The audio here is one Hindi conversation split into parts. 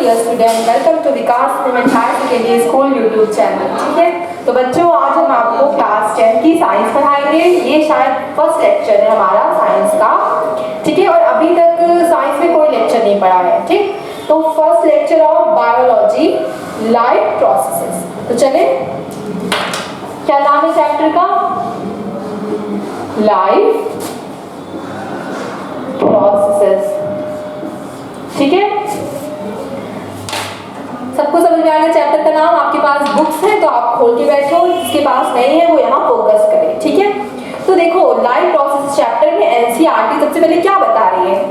Dear student, welcome to Vikas movement higher secondary school YouTube channel. ठीक है, तो बच्चों आज हम आपको क्लास 10 की साइंस पढ़ाएंगे। ये शायद फर्स्ट लेक्चर है हमारा साइंस का। ठीक है, और अभी तक साइंस में कोई लेक्चर नहीं पढ़ा है। ठीक, तो first lecture of biology life processes. तो चले, क्या नाम है चैप्टर का? Life processes. ठीक है, सबको समझ में आ गया चैप्टर का नाम? आपके पास बुक्स है तो आप खोल के बैठो, जिसके पास नहीं है वो यहाँ फोकस करे। ठीक है, तो देखो लाइफ प्रोसेस चैप्टर में एनसीईआरटी सबसे पहले क्या बता रही है?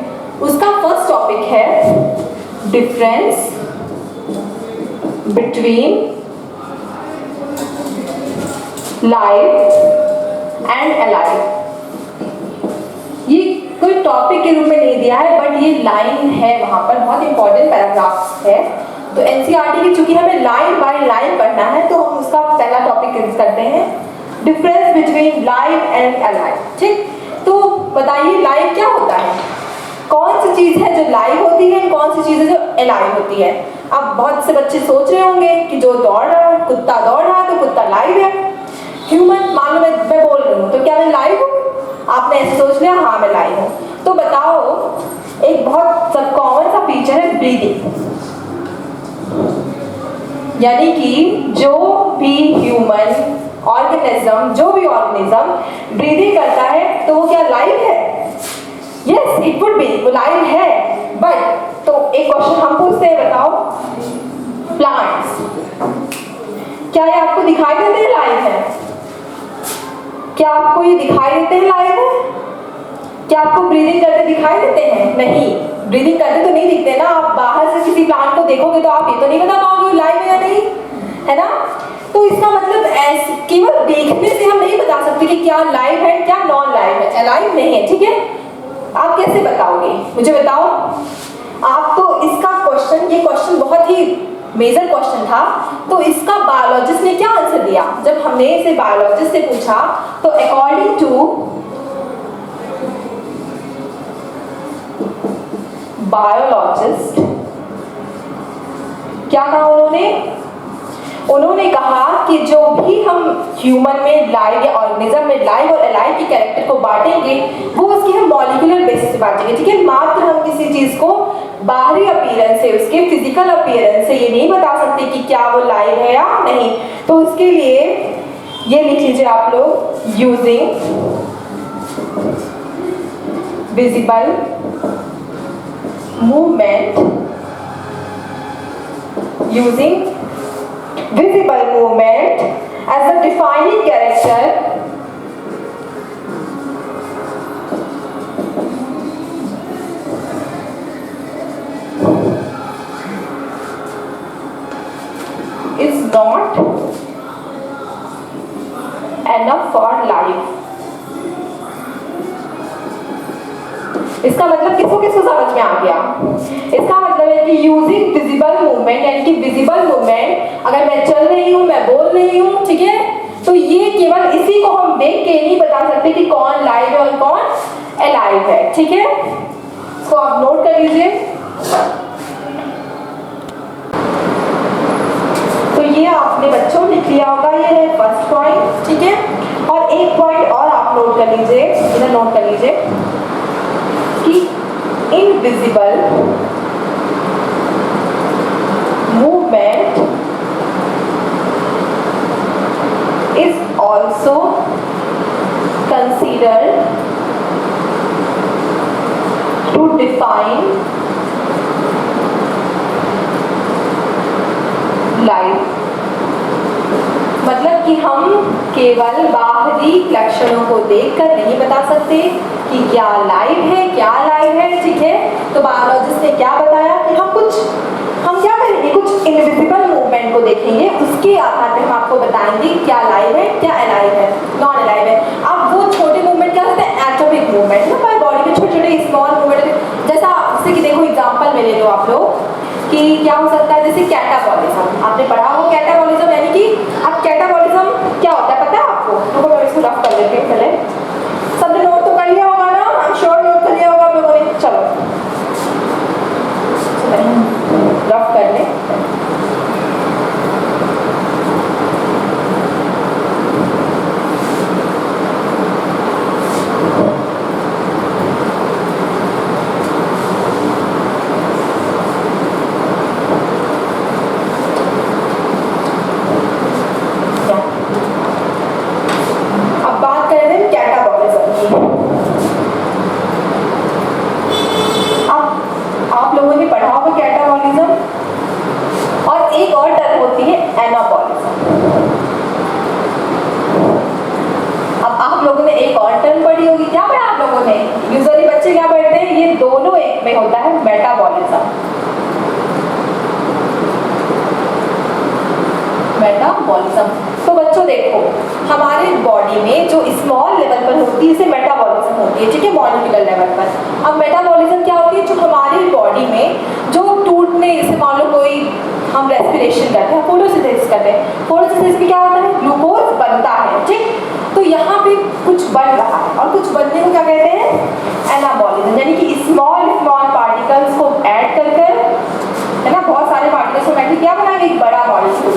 उसका फर्स्ट टॉपिक है difference between life and alive. ये कोई टॉपिक के रूप में नहीं दिया है, बट ये लाइन है वहां पर, बहुत इंपॉर्टेंट पैराग्राफ है। तो एनसीईआरटी की चूंकि हमें लाइन बाय लाइन पढ़ना है, तो हम उसका पहला टॉपिक करते हैं difference between life and alive. ठीक, तो बताइए लाइफ क्या होता है? कौन सी चीज है जो लाइव होती है, कौन सी चीज है जो अलाइव होती है? अब बहुत से बच्चे सोच रहे होंगे कि जो दौड़ रहा है, कुत्ता दौड़ रहा है तो कुत्ता लाइव है। ह्यूमन, मान लो मैं बोल रही हूँ, तो क्या मैं लाइव हूँ? आपने ऐसे सोच लिया, हाँ मैं लाइव हूँ। तो बताओ, एक बहुत सब कॉमन सा फीचर है ब्रीदिंग, यानी कि जो भी ह्यूमन ऑर्गेनिज्म, जो भी ऑर्गेनिज्म ब्रीदिंग करता है तो वो क्या लाइव है? यस, इट वुड बी, वो लाइव है। बट तो एक क्वेश्चन हम पूछते हैं, बताओ प्लांट्स, क्या ये आपको दिखाई देते हैं लाइव है? क्या आपको ये दिखाई देते हैं लाइव है? क्या आपको ब्रीदिंग करते दिखाई देते हैं? नहीं, ब्रीदिंग करते तो नहीं दिखते ना। आप बाहर से किसी प्लांट को देखोगे तो आप ये तो नहीं बता पाओगे लाइव है या नहीं, है ना? तो इसका मतलब ऐसे केवल देखने से हम नहीं बता सकते कि क्या लाइव है क्या नॉन लाइव है, अलाइव नहीं है। ठीक है, आप कैसे बताओगे? मुझे बताओ आप। तो इसका क्वेश्चन, ये क्वेश्चन बहुत ही मेजर क्वेश्चन था। तो इसका बायोलॉजिस्ट ने क्या आंसर दिया? जब हमने इसे बायोलॉजिस्ट से पूछा तो अकॉर्डिंग टू बायोलॉजिस्ट क्या कहा उन्होंने कहा कि जो भी हम ह्यूमन में लाइव या ऑर्गेनिज्म में लाइव और अलाइव की कैरेक्टर को बांटेंगे वो उसकी हम मॉलिक्यूलर बेसिस से बांटेंगे। ठीक है, मात्र हम किसी चीज को बाहरी अपीयरेंस से, उसके फिजिकल अपीयरेंस से ये नहीं बता सकते कि क्या वो लाइव है या नहीं। तो उसके लिए ये लिख लीजिए आप लोग, using visible movement, using visible movement as a defining character is not enough for life। इसका मतलब किसको समझ में आ गया? इसका मतलब है कि यूजिंग विजिबल मूवमेंट, यानी कि विजिबल मूवमेंट, अगर मैं चल रही हूँ, मैं बोल रही हूँ, ठीक है, तो ये केवल इसी को हम देख के नहीं बता सकते कि कौन लाइव है और कौन अलाइव है। ठीक है, इसको आप नोट कर लीजिए। तो ये आपने बच्चों लिख लिया होगा, ये है फर्स्ट पॉइंट। ठीक है, और एक पॉइंट और आप नोट कर लीजिए, इधर नोट कर लीजिए कि invisible movement is also considered to define life. मतलब कि हम केवल बाहरी लक्षणों को देखकर नहीं बता सकते कि क्या लाइव है क्या अलाइव है। ठीक है, तो बायोलॉजिस्ट ने क्या बताया कि हम क्या करेंगे, कुछ इनविजिबल मूवमेंट को देखेंगे, उसके आधार पर हम आपको बताएंगे क्या लाइव है क्या अलाइव है, नॉन अलाइव है। अब वो छोटे मूवमेंट क्या होते हैं? एटॉमिक मूवमेंट ना, हमारी बॉडी में छोटे छोटे स्मॉल मूवमेंट, जैसा जैसे कि देखो एग्जाम्पल में ले लो आप लोग कि क्या हो सकता है, जैसे कैटाबॉलिज्म आपने पढ़ा हो। कैटाबॉलिज्म यानी कि अब कैटाबॉलिज्म क्या होता है पता है आपको? तो मैं इसको रफ कर लेते हैं, पहले सबने नोट तो कर लिया होगा ना, आई एम श्योर नोट कर लिया होगा आप लोगों ने। चलो रफ कर लें। मेटाबॉलिज्म। तो बच्चों देखो, हमारे बॉडी में जो स्मॉल लेवल पर होती है इसे मेटाबॉलिज्म होती है, ठीक है, मॉलिक्यूलर लेवल पर। अब मेटाबॉलिज्म क्या होती है? जो हमारी बॉडी में जो टूटने, जैसे मान लो कोई हम रेस्पिरेशन करते हैं, फोटोसिंथेसिस करते हैं, फोटोसिंथेसिस में क्या होता है? ग्लूकोज बनता है, ठीक। तो यहाँ पे कुछ बन रहा है और कुछ बनने को क्या कहते हैं? एनाबॉलिज्म, यानी कि स्मॉल स्मॉल पार्टिकल्स को ऐड कर है ना, बहुत सारे पार्टिकल्स को बैठ क्या बनाएंगे? एक बड़ा मॉलिक्यूल।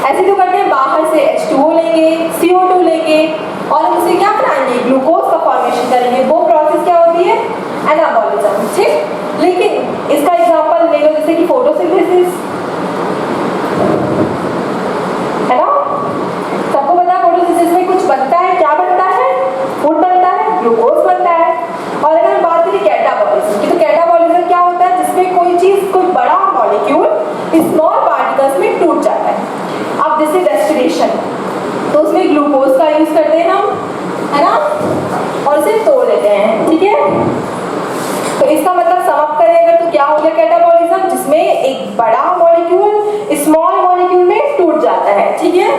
ऐसे तो करते हैं, बाहर से H2O लेंगे, CO2 लेंगे और हम उसे क्या बनाएंगे? ग्लूकोज का फॉर्मेशन करेंगे। वो प्रोसेस क्या होती है? एनाबॉलिज्म, ठीक। लेकिन इसका एग्जांपल ले लो, जैसे कि फोटोसिंथेसिस, है ना, सबको पता है फोटोसिंथेसिस में कुछ बनता है। क्या बनता है? फूड बनता है, ग्लूकोज बनता है। और अगर हम बात करें कैटाबॉलिज्म की, तो कैटाबॉलिज्म क्या होता है? जिसमें कोई चीज, कोई बड़ा मॉलिक्यूल स्मॉल पार्टिकल्स में टूट जाता है। अब जैसे रेस्पिरेशन, तो उसमें ग्लूकोज का यूज करते हैं हम, है ना, और इसे तोड़ देते हैं, ठीक है। तो इसका मतलब समाप्त करें अगर, तो क्या हो गया? कैटाबॉलिज्म, जिसमें एक बड़ा मॉलिक्यूल स्मॉल मॉलिक्यूल में टूट जाता है, ठीक है।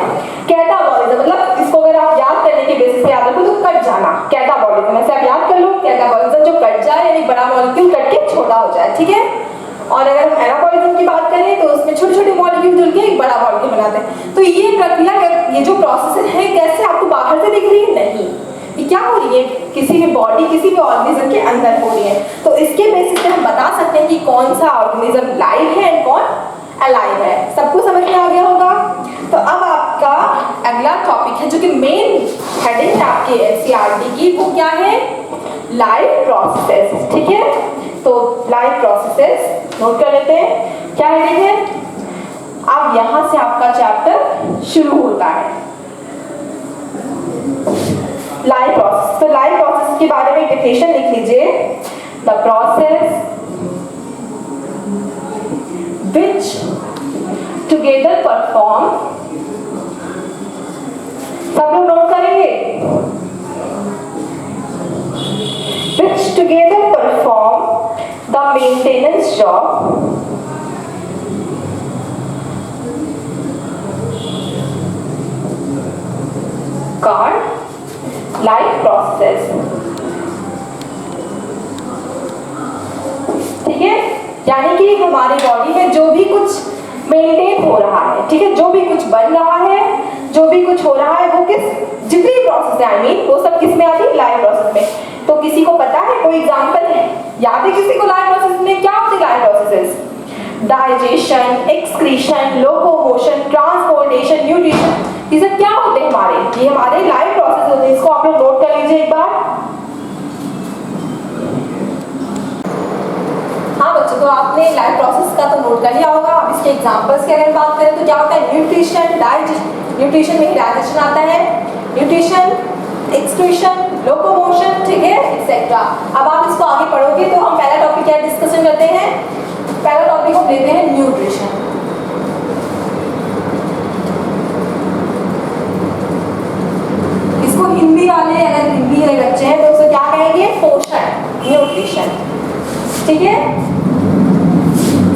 कैटाबॉलिज्म मतलब, इसको अगर आप याद करने के बेसिस पे याद रखो तो कट जाना, कैटाबॉलिज्म ऐसे आप याद कर लो, कैटाबॉलिज्म जो कट जाए, यानी बड़ा मॉलिक्यूल कट के छोटा हो जाए, ठीक है। और अगर हम एनाबॉलिज्म की बात करें तो उसमें छोटे छोटे मॉलिक्यूल जुड़ के एक बड़ा मॉलिक्यूल बनाते हैं। तो ये प्रक्रिया, ये जो प्रोसेस है, कैसे आपको बाहर से दिख रही है? नहीं, ये क्या हो रही है? किसी भी बॉडी, किसी भी ऑर्गेनिज्म के अंदर हो रही है। तो इसके बेसिस पे हम बता सकते हैं कि कौन सा ऑर्गेनिज्म लाइव है एंड कौन अलाइव है। सबको समझ में आ गया होगा। तो अब आपका अगला टॉपिक है, जो कि मेन हेडिंग है आपके एनसीईआरटी की, वो क्या है? लाइव प्रोसेसेस, ठीक है। तो लाइव प्रोसेसेस नोट कर लेते हैं, क्या हेडिंग है। अब यहां से आपका चैप्टर शुरू होता है, लाइव प्रोसेस। तो लाइव प्रोसेस के बारे में डेफिनेशन लिख लीजिए। The process which together perform, सब लोग नोट करेंगे, which together perform the maintenance job called life process, ठीक है। यानी कि हमारी बॉडी में जो भी कुछ मेंटेन हो रहा है, ठीक है, जो भी कुछ बन रहा है, जो भी कुछ हो रहा है, वो किस, जितनी प्रोसेस है, आई मीन वो सब किस में आती है? लाइव प्रोसेस में। तो किसी को पता है, कोई एग्जांपल है, याद है किसी को? लाइव प्रोसेस में क्या होती है? Live processes digestion, excretion, locomotion, transportation, nutrition, ये सब क्या होते हैं हमारे? ये हमारे लाइव प्रोसेस होते हैं। इसको आप लोग नोट कर लीजिए एक बार। हाँ बच्चों, तो आपने लाइफ प्रोसेस का तो नोट कर लिया होगा। अब इसके एग्जांपल्स की अगर बात करें तो क्या होता है? न्यूट्रिशन, डाइजेशन, न्यूट्रिशन में ही डाइजेशन आता है, न्यूट्रिशन, एक्सक्रीशन, लोकोमोशन, ठीक है, एक्सेट्रा। अब आप इसको आगे पढ़ोगे तो हम पहला टॉपिक क्या डिस्कशन करते हैं? पहला टॉपिक हम लेते हैं न्यूट्रिशन। इसको हिंदी वाले, अगर हिंदी वाले बच्चे हैं तो उसे क्या कहेंगे? पोषण, न्यूट्रिशन, ठीक है।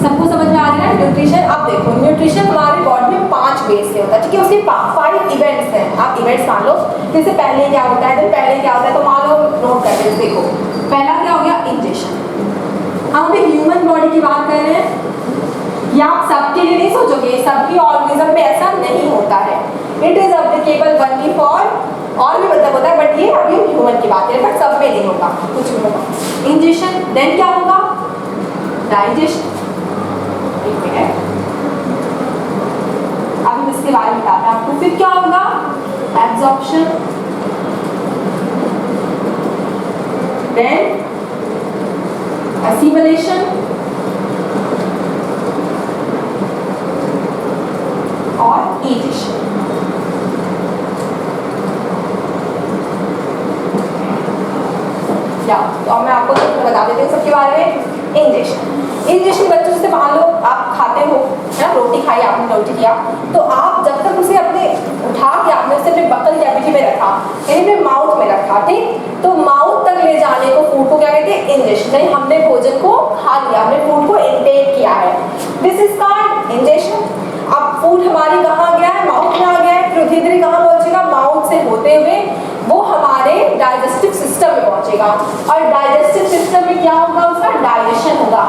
सबको समझ में आ रहा है न्यूट्रिशन। अब देखो, न्यूट्रिशन हमारी बॉडी में 5 वेज से होता है, ठीक है। उसके 5 इवेंट्स हैं। आप इवेंट्स मान लो, जैसे पहले क्या होता है, दिन पहले क्या होता है, तो मान लो नोट कर लो। देखो, पहला क्या हो गया? इंजेक्शन। हम अभी ह्यूमन बॉडी की बात कर रहे हैं, या आप सबके लिए नहीं सोचोगे, सबकी ऑर्गेनिज्म में ऐसा नहीं होता है। It is applicable only for, और भी मतलब होता है, बट ये अभी ह्यूमन की बात है, बट सब में नहीं होगा, कुछ भी होगा। इंजेक्शन, देन क्या होगा? डाइजेशन, फिर क्या होगा, एब्जॉर्प्शन, देन एसिमिलेशन और इजेशन। तो मैं आपको बता देती हूँ सबके बारे में। इंजेक्शन बच्चों से मान लो आप खाते हो है ना, रोटी खाई आपने, रोटी किया, तो आप जब तक उसे अपने उठा के आपने उसे अपने बकल कैविटी में रखा, यानी अपने माउथ में रखा, ठीक, तो माउथ तक ले जाने को फूड को क्या कहते हैं, इंजेक्शन। यानी हमने भोजन को खा लिया, हमने फूड को इनटेक किया है, दिस इज कॉल्ड इंजेक्शन। अब फूड हमारी कहाँ गया है, माउथ में आ गया है, फिर धीरे धीरे कहाँ पहुंचेगा, माउथ से होते हुए वो हमारे डाइजेस्टिव सिस्टम में पहुंचेगा, और डाइजेस्टिव सिस्टम में क्या होगा, उसका डाइजेशन होगा।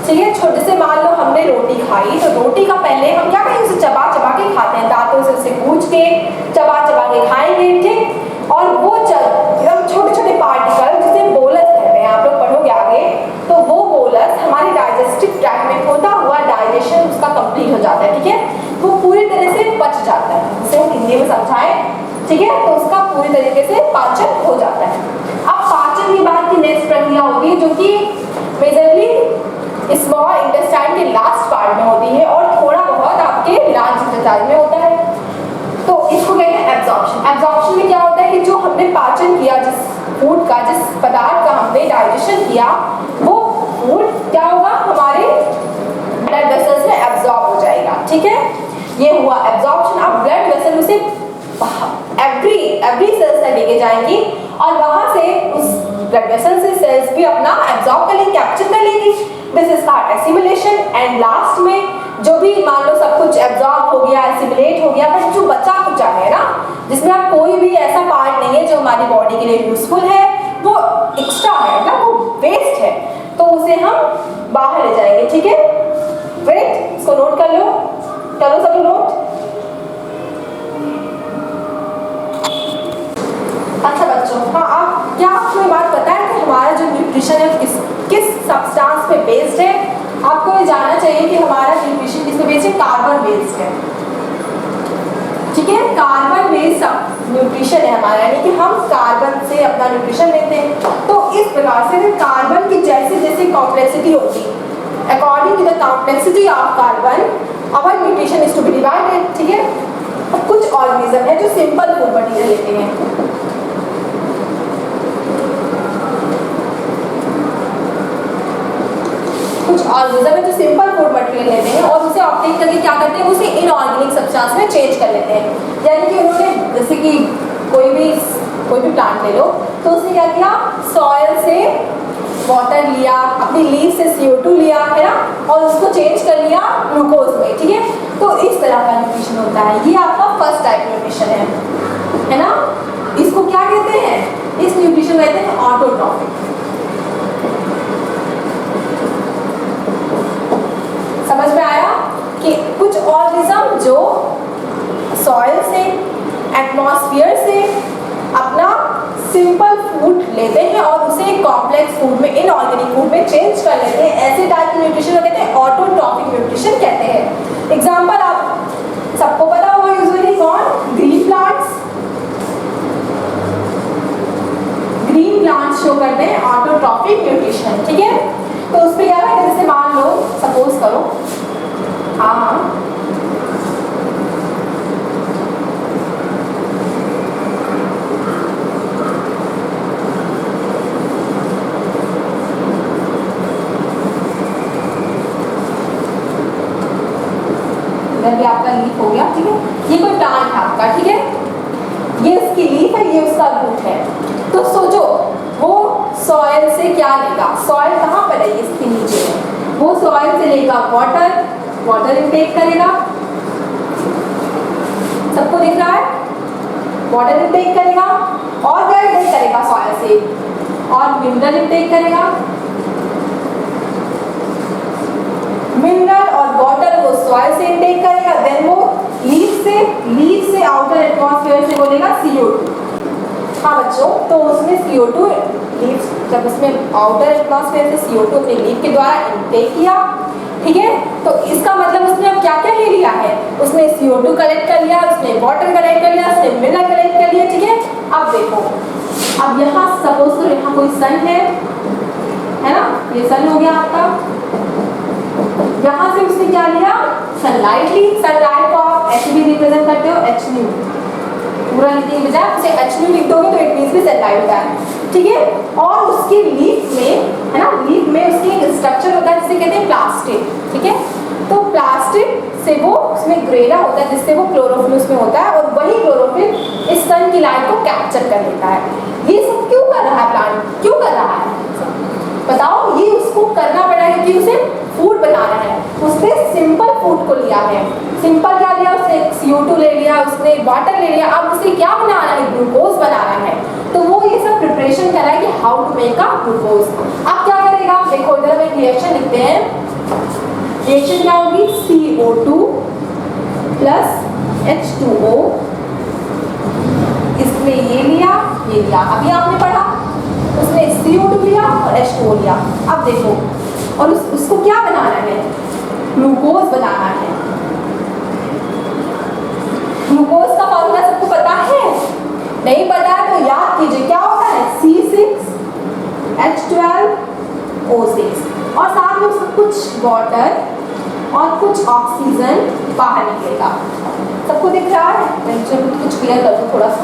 चलिए, छोटे से मान लो हमने रोटी खाई, तो रोटी का पहले हम क्या करेंगे, उसे चबा चबा के खाते हैं, दांतों से उसे कूच के चबा चबा के खाएंगे, ठीक, और वो एकदम छोटे छोटे पार्टिकल जिसे बोलस कहते हैं, आप लोग पढ़ोगे आगे, तो वो बोलस हमारे डाइजेस्टिव ट्रैक्ट में होता हुआ डाइजेशन उसका कंप्लीट हो जाता है, ठीक है, वो पूरी तरह से पच जाता है, जिसे हम हिंदी में समझाएं, ठीक है, तो उसका पूरी तरीके से पाचन हो जाता है। अब पाचन के बाद की नेक्स्ट प्रक्रिया होती है, जो कि मेजरली स्मॉल इंटेस्टाइन के लास्ट पार्ट में होती है और थोड़ा बहुत आपके लार्ज इंटेस्टाइन में होता है, तो इसको कहते हैं एब्जॉर्प्शन। एब्जॉर्प्शन में क्या होता है कि जो हमने पाचन किया, जिस फूड का, जिस पदार्थ का हमने डाइजेशन किया, वो फूड क्या होगा, हमारे ब्लड वेसल्स में एब्जॉर्ब हो जाएगा, ठीक है, ये हुआ एब्जॉर्प्शन। अब ब्लड वेसल उसे एवरी सेल्स तक लेके जाएंगी और वहां से उस ब्लड वेसल से सेल्स भी अपना एब्जॉर्ब कर लेंगी, कैप्चर कर लेंगी, this is called assimilation. And last में जो भी मान लो सब कुछ एब्जॉर्ब हो गया, एसिमिलेट हो गया, बट जो बचा कुछ है ना, जिसमें अब कोई भी ऐसा पार्ट नहीं है जो हमारी बॉडी के लिए यूजफुल है, वो एक्स्ट्रा है ना, वो वेस्ट है, तो उसे हम बाहर ले जाएंगे, ठीक है, वेट, इसको नोट कर लो, करो सब नोट। अच्छा बच्चों, हाँ, आप क्या आपको ये बात पता है कि हमारा जो न्यूट्रिशन है किस सब्सटेंस पे बेस्ड है? आपको ये जानना चाहिए कि हमारा न्यूट्रिशन किस पे बेस्ड है, कार्बन बेस्ड है, ठीक है, कार्बन बेस्ड न्यूट्रिशन है हमारा, यानी कि हम कार्बन से अपना न्यूट्रिशन लेते हैं। तो इस प्रकार से कार्बन की जैसे जैसे कॉम्प्लेक्सिटी होगी, according to the complexity of carbon our nutrition is to be divided, ठीक है। कुछ ऑर्गेनिज्म है जो सिंपल फूड मटेरियल लेते हैं, कुछ ऑर्गेनिज्म है जो सिंपल फूड मटेरियल लेते हैं और उसे ऑप्टेक करके क्या करते हैं, उसे इनऑर्गेनिक सब्सटेंस में चेंज कर लेते हैं। यानी कि उन्होंने, जैसे कि कोई भी प्लांट ले लो, तो उसने क्या किया, सॉइल से वाटर लिया, अपनी लीफ से CO2 लिया, है ना, और उसको चेंज कर लिया ग्लूकोज में, ठीक है, तो इस तरह का न्यूट्रिशन होता है। ये आपका फर्स्ट टाइप न्यूट्रिशन है ना, इसको क्या कहते हैं, इस न्यूट्रिशन कहते हैं ऑटोट्रॉफिक। समझ में आया कि कुछ ऑर्गेनिज्म जो सॉइल से, एटमॉस्फेयर से अपना सिंपल फूड लेते हैं और उसे कॉम्प्लेक्स फूड में, इनऑर्गेनिक फूड में चेंज कर लेते हैं, ऐसे टाइप के न्यूट्रिशन को कहते हैं ऑटोट्रॉफिक न्यूट्रिशन कहते हैं। एग्जांपल आप सबको पता होगा यूजुअली कौन, green plants, green plants show करते हैं ऑटोट्रॉफिक न्यूट्रिशन, ठीक है। तो उस पर क्या है, जैसे मान लो, सपोज करो, हाँ, इधर भी आपका लीफ हो गया, ठीक है, ये कोई प्लांट है आपका, ठीक है, ये उसकी लीफ है, ये उसका रूट है। तो सोचो वो सॉइल से क्या लेगा, सॉइल कहाँ पर है, इसके नीचे है, वो सॉइल से लेगा वाटर इनटेक करेगा, सबको दिख रहा है, वाटर इनटेक करेगा और क्या इनटेक करेगा सॉइल से, और मिनरल इनटेक करेगा, मिनरल और वाटर को सॉइल से इनटेक करेगा, देन वो लीफ से आउटर एटमॉस्फेयर से बोलेगा CO2। हाँ बच्चों, तो उसने CO2 लीफ, जब उसमें आउटर एटमॉस्फेयर से CO2 अपने लीफ के द्वारा इनटेक किया, ठीक है। तो इसका मतलब उसने अब क्या क्या ले लिया है, उसने CO2 कलेक्ट कर लिया, उसने वाटर कलेक्ट कर लिया, उसने मिनरल कलेक्ट कर लिया, ठीक है। अब देखो, अब यहाँ सपोज तो यहाँ कोई सन है ना, ये सन हो गया आपका, यहाँ से उसने क्या लिया, सनलाइट ली। सनलाइट को आप H भी रिप्रेजेंट करते हो, H न्यू, पूरा लिखने के बजाय उसे H न्यू लिख दोगे तो इट मींस भी सनलाइट होता है, ठीक है। और उसके लीफ में है ना, लीफ में उसकी एक स्ट्रक्चर होता है जिसे कहते हैं प्लास्टिड, ठीक है। तो प्लास्टिड से वो उसमें ग्रेना होता है जिससे वो क्लोरोफिल उसमें होता है, और वही क्लोरोफिल इस सन की लाइट को कैप्चर कर लेता है। ये सब क्यों कर रहा है प्लांट, क्यों कर रहा है बताओ? ये उसको करना पड़ा है क्योंकि उसे फूड बनाना है। उसने सिंपल फूड को लिया है, सिंपल क्या लिया उसने, CO2 ले लिया, उसने वाटर ले लिया, अब उसे क्या बनाना है, ग्लूकोज बनाना है। तो वो ये सब प्रिपरेशन कर रहा है कि how to make a glucose. अब क्या करेगा, देखो इधर हम एक रिएक्शन लिखते हैं। रिएक्शन क्या होगी, CO2 प्लस H2O, इसने ये लिया, ये लिया, अभी आपने पढ़ा, उसने CO2 लिया और H2O लिया। अब देखो, और उसको क्या बनाना है, ग्लूकोज बनाना है। ग्लूकोज का फॉर्मूला सबको पता है? नहीं पता है तो याद कीजिए, क्या होता है, C6H12O6, और साथ में उसमें कुछ वाटर और कुछ ऑक्सीजन बाहर निकलेगा। सबको दिख रहा है? मैं कुछ क्लियर कर दूं थोड़ा सा।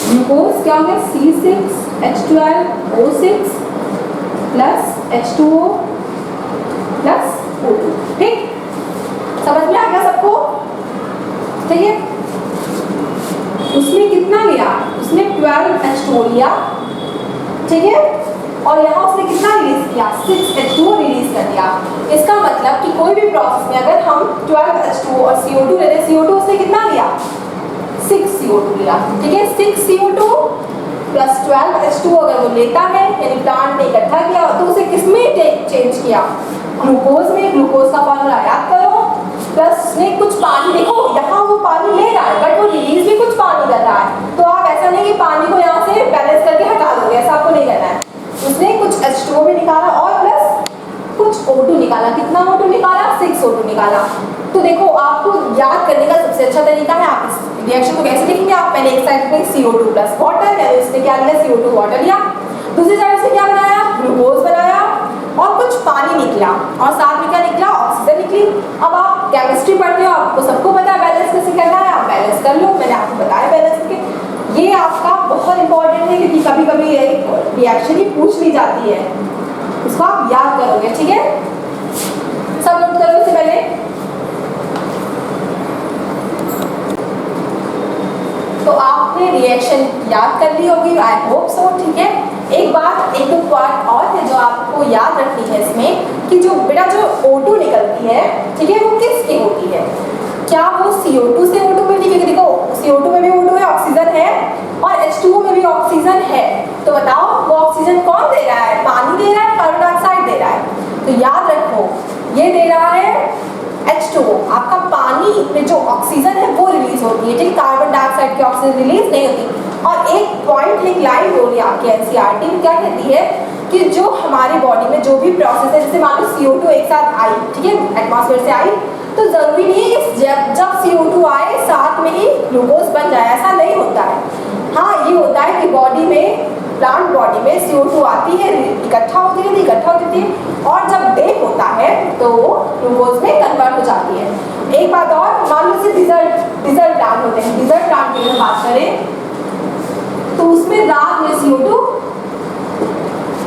ग्लूकोज क्या हो गया, C6H12O6 plus H2O plus O2, ठीक, समझ में आ गया सबको? ठीक है। उसने कितना लिया, उसने 12H2O लिया, ठीक है, और यहाँ उसने कितना रिलीज किया, 6H2O रिलीज कर दिया। इसका मतलब कि कोई भी प्रोसेस में अगर हम 12H2O और CO2 लेते हैं, CO2 उसने कितना लिया, 6CO2 लिया, ठीक है। 6CO2 प्लस 12H2O अगर वो लेता है, यानी प्लांट ने इकट्ठा किया, तो उसे किसमें चेंज किया, ग्लूकोज में। ग्लूकोज का फॉर्मूला याद करो, प्लस उसने कुछ पानी, देखो यहाँ वो पानी ले रहा है बट वो रिलीज भी कुछ पानी कर रहा है। तो आप ऐसा नहीं कि पानी को यहाँ से बैलेंस करके हटा दोगे, ऐसा आपको नहीं करना है। उसने कुछ H2O भी निकाला और प्लस कुछ O2 निकाला। कितना O2 निकाला, 6O2 निकाला। तो देखो आपको याद करने का सबसे अच्छा तरीका है, आप इस रिएक्शन को कैसे लिखेंगे, आप पहले एक साइड पे CO2 प्लस वाटर, यानी उसने क्या लिया, CO2 वाटर लिया, दूसरी साइड से क्या बनाया, ग्लूकोज बनाया, और कुछ पानी निकला, और साथ में क्या निकला, ऑक्सीजन निकली। अब आप केमिस्ट्री पढ़ते हो, आपको सबको पता है बैलेंस कैसे करना है, आप बैलेंस कर लो, मैंने आपको बताया बैलेंस के। ये आपका बहुत इंपॉर्टेंट है क्योंकि कभी कभी ये रिएक्शन ही पूछ ली जाती है, इसको आप याद करोगे, ठीक है। सब नोट करो इससे पहले। तो आपने रिएक्शन याद कर ली होगी, आई होप सो, ठीक है। एक बात, एक दो पार्ट और है जो आपको याद रखनी है इसमें, कि जो बेटा जो O2 निकलती है, ठीक है, वो किसकी होती है, क्या वो CO2 से O2 मिलती है? देखो CO2 में भी O2 है, ऑक्सीजन है, और H2O में भी ऑक्सीजन है। तो बताओ वो ऑक्सीजन कौन दे रहा है, पानी दे रहा है, कार्बन डाइऑक्साइड दे रहा है? तो याद रखो, ये दे रहा है H2O। आपका पानी में जो ऑक्सीजन है वो रिलीज होती है, ठीक, कार्बन डाइऑक्साइड की ऑक्सीजन रिलीज नहीं होती। और एक पॉइंट, एक लाइन बोली आपके NCERT में, क्या कहती है कि जो हमारी बॉडी में जो भी प्रोसेस है, जैसे मान लो CO2 एक साथ आई, ठीक है, एटमॉस्फेयर से आई, तो जरूरी नहीं है कि जब CO2 आए साथ में ही ग्लूकोज बन जाए, ऐसा नहीं होता है। हाँ, ये होता है कि बॉडी में, प्लांट बॉडी में CO2 आती है, इकट्ठा होती है, और जब ब्रेक होता है तो वो ग्लूकोज में कन्वर्ट हो जाती है। एक बात और, मान लो से डिजर्ट प्लांट होते हैं, डिजर्ट प्लांट की अगर बात करें तो उसमें रात में CO2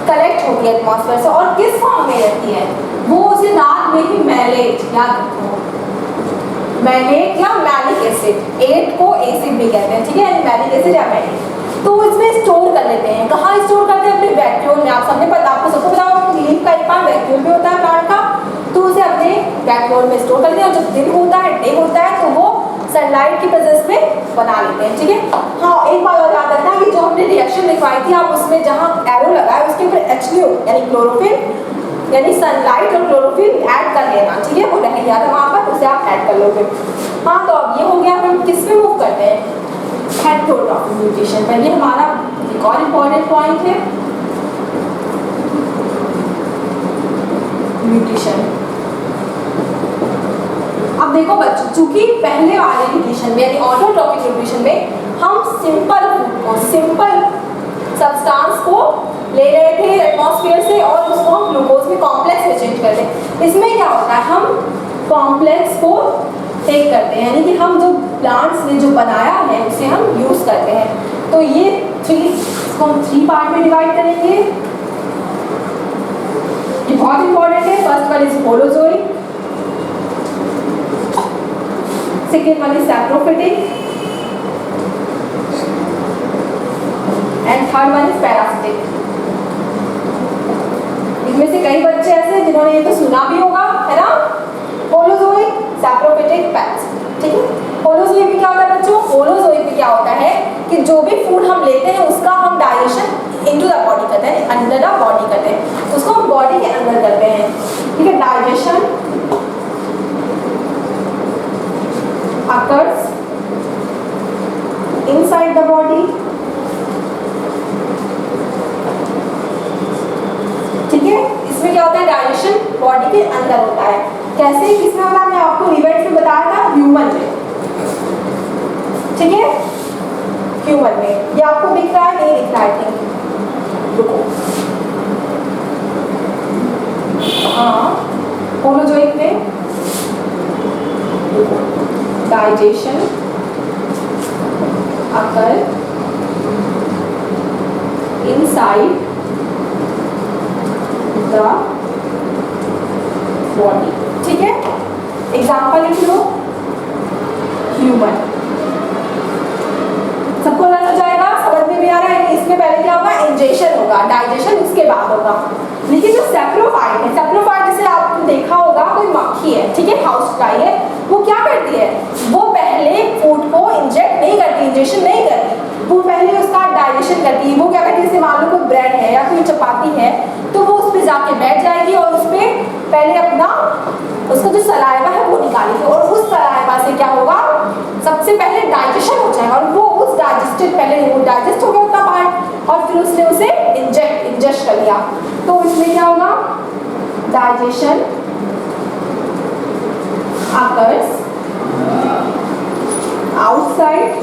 कलेक्ट होती है एटमॉस्फेयर से, और किस फॉर्म में रहती है, वो उसे रात में ही मैलेट, याद रखो, मैलेट या मैलिक एसिड, एट को एसिड भी कहते हैं, ठीक है, मैलिक एसिड या मैलेट, तो इसमें स्टोर कर लेते हैं। कहाँ स्टोर करते हैं, अपने वैक्यूल में। आप सबने पता, आपको सबको पता होगा कि लीफ का एक पार्ट वैक्यूल में होता है प्लांट का, तो उसे अपने वैक्यूल में स्टोर करते हैं, और जब दिन होता है, डे होता है, तो वो सनलाइट की प्रेजेंस में बना लेते हैं, ठीक है। हाँ, एक बात और याद रखना कि जो हमने रिएक्शन लिखवाई थी, आप उसमें जहाँ एरो लगा है उसके ऊपर H यानी क्लोरोफिल, यानी सनलाइट और क्लोरोफिल ऐड कर लेना, ठीक है, वो रह गया था वहाँ पर, उसे आप ऐड कर लोगे। हाँ, तो अब ये हो गया, हम किस में मूव करते हैं, हेटेरोट्रॉफिक न्यूट्रिशन पर। ये हमारा एक और इम्पॉर्टेंट पॉइंट है न्यूट्रिशन। अब देखो बच्चों, चूंकि पहले वाले न्यूट्रिशन में यानी ऑटोट्रॉफिक न्यूट्रिशन में हम सिंपल फूड को, सिंपल सब्सटेंस को ले रहे थे एटमॉस्फेयर से और उसको हम ग्लूकोज में कॉम्प्लेक्स में चेंज करते हैं। इसमें क्या होता है, हम कॉम्प्लेक्स को टेक करते हैं, यानी कि हम जो प्लांट्स ने जो बनाया है उसे हम यूज करते हैं। तो ये इसको हम 3 पार्ट में डिवाइड करेंगे। ये बहुत इंपॉर्टेंट है। First one is holozoic, second one is saprophytic and third one is parasitic. इनमें से कई बच्चे ऐसे हैं जिन्होंने ये तो सुना भी होगा, है ना, होलोजोइक, सैप्रोफिटिक, पैरासिटिक। ठीक है, होलोजोइक में क्या होता है बच्चों, होलोजोइक में क्या होता है कि जो भी फूड हम लेते हैं उसका हम डाइजेशन इनटू द बॉडी करते हैं, अंदर द बॉडी करते हैं, उसको हम बॉडी के अंदर करते हैं। ठीक है, digestion occurs inside the body। ठीक है, इसमें क्या होता है, डाइजेशन बॉडी के अंदर होता है। कैसे, किसमें होता है, मैं आपको इवेंट्स में बताया था, ह्यूमन में। ठीक है, ह्यूमन में। ये आपको दिख रहा है, नहीं दिख रहा है, थिंक, रुको, हाँ, होलोजोइक में digestion occur inside the body। ठीक है, एग्जाम्पल लिख लो, ह्यूमन। सबको लग जाएगा, समझ में भी आ रहा है। इसमें पहले क्या होगा, इंजेक्शन होगा, डाइजेशन उसके बाद होगा। लेकिन जो सैप्रोफाइट है, सैप्रोफाइट जिसे आपने देखा होगा, कोई मक्खी है, ठीक है, हाउस फ्लाई है, वो क्या करती है, वो पहले फूड को इंजेक्ट नहीं करती, इंजेक्शन नहीं करती, वो पहले उसका डाइजेशन करती है। वो क्या करती है, जैसे मान लो कोई ब्रेड है या कोई चपाती है, तो वो उस पर जाके बैठ जाएगी और उस पर पहले अपना उसका जो सलाइवा है वो निकालेगी और उस सलाइवा से क्या होगा, सबसे पहले डाइजेशन हो जाएगा और वो उस डाइजेस्टेड, पहले वो डाइजेस्ट हो गया उतना पार्ट और फिर उसने उसे इंजेस्ट कर लिया। तो इसमें क्या होगा, digestion occurs outside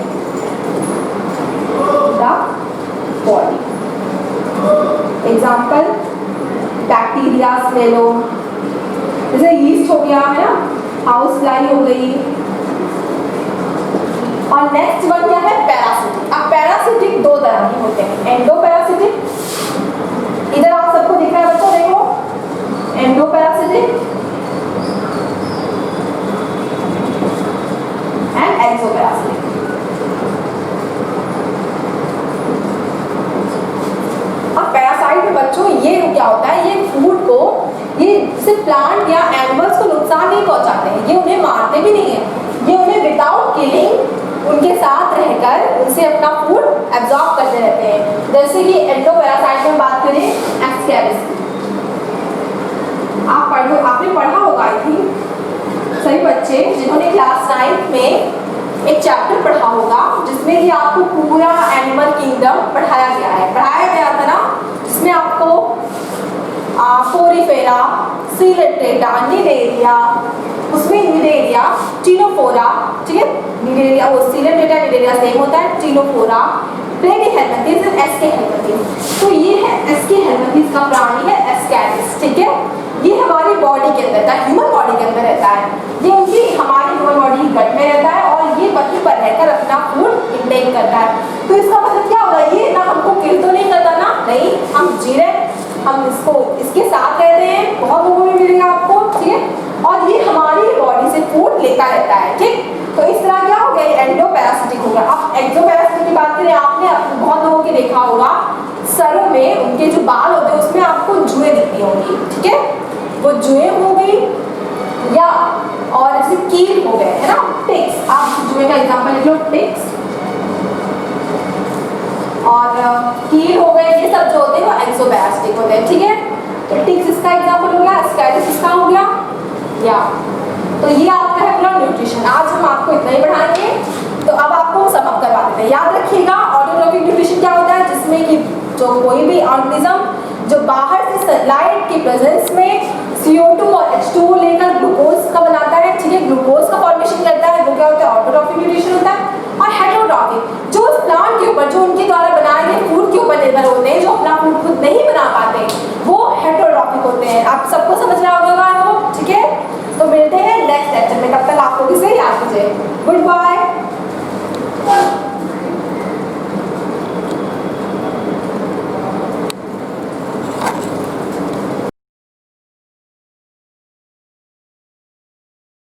the body। Example, bacteria ले लो, जैसे यीस्ट हो गया, है ना, हाउस फ्लाई हो गई। और नेक्स्ट वन क्या है, पैरासिटिक। अब पैरासिटिक दो तरह के होते हैं, एंडोपैरासिटिक, इधर आप सबको दिख रहा है बच्चों, देखो, एंडोपैरासिटिक एंड एक्सोपैरासिटिक। अब पैरासाइट में बच्चों ये क्या होता है, ये फूड को, ये सिर्फ प्लांट या एनिमल्स को नुकसान नहीं पहुंचाते हैं, ये उन्हें मारते भी नहीं है, ये उन्हें विदाउट किलिंग उनके साथ रहकर उनसे अपना फूड एब्जॉर्ब करते रहते हैं। जैसे कि एंडोपैरासाइट में बात करें, एस्कैरिस, आपने पढ़ा होगा आई थिंक सभी बच्चे जिन्होंने क्लास 9 में एक चैप्टर पढ़ा होगा जिसमें कि आपको पूरा एनिमल किंगडम पढ़ाया गया था ना, जिसमें आपको फोरिफेरा, सीलेट्रेटा, निडेरिया, उसमें निडेरिया, टीनोफोरा, ठीक है, निडेरिया, वो सीलेट्रेटा निडेरिया सेम होता है, टीनोफोरा, प्लेटीहेल्मिन्थेस एंड एस्केहेल्मिन्थेस। तो ये है एस्केहेल्मिन्थेस का प्राणी है एस्कैरिस। ठीक है, ये हमारी बॉडी के अंदर रहता है, ह्यूमन बॉडी के अंदर रहता है, ये उनकी हमारी ह्यूमन बॉडी गट में रहता है और ये वहीं पर रहकर अपना फूड इंटेक करता है। तो इसका मतलब क्या होगा, ये ना हमको किल तो नहीं करता ना, नहीं, हम जी रहे, हम इसके साथ रहते हैं, बहुत लोगों में मिलेगा आपको, ठीक है, और ये हमारी बॉडी से फूड लेता रहता है। ठीक, तो इस तरह क्या हो गया, एंडोपैरासिटिक हो गया। अब एक्सोपैरासिटिक की बात करें, आपने बहुत लोगों के देखा होगा सरों में उनके जो बाल होते हैं उसमें आपको जुएं दिखती होंगी, ठीक है, वो जुएं हो गई या और जैसे कील हो गए, है ना, टिक्स, आप जुएं का एग्जांपल लिख लो, टिक्स और कील हो गए, ये सब जो होते हैं वो एक्सोपैरासिटिक होते हैं। ठीक है, तो टिक्स इसका एग्जांपल हो गया, एस्कैरिस इसका हो गया, या तो ये आपका है पूरा न्यूट्रिशन। आज हम आपको इतना ही पढ़ाएंगे, तो अब आपको सम अप करवा देते हैं। होते हैं। याद रखिएगा ऑटोट्रॉफिक न्यूट्रिशन क्या होता है, जिसमें कि जो कोई भी ऑर्गेनिज्म जो बाहर से सनलाइट की प्रेजेंस में CO2 और H2O लेकर ग्लूकोज का बनाता है, ठीक है, ग्लूकोज का फॉर्मेशन करता है, वो क्या होता है, ऑटोट्रॉफिक न्यूट्रिशन होता है। और हेटेरोट्रॉफिक जो उस प्लांट के ऊपर, जो उनके द्वारा बनाए गए फूड के ऊपर निर्भर होते हैं, जो अपना फूड खुद नहीं बना पाते, वो हेटेरोट्रॉफिक होते हैं। आप सबको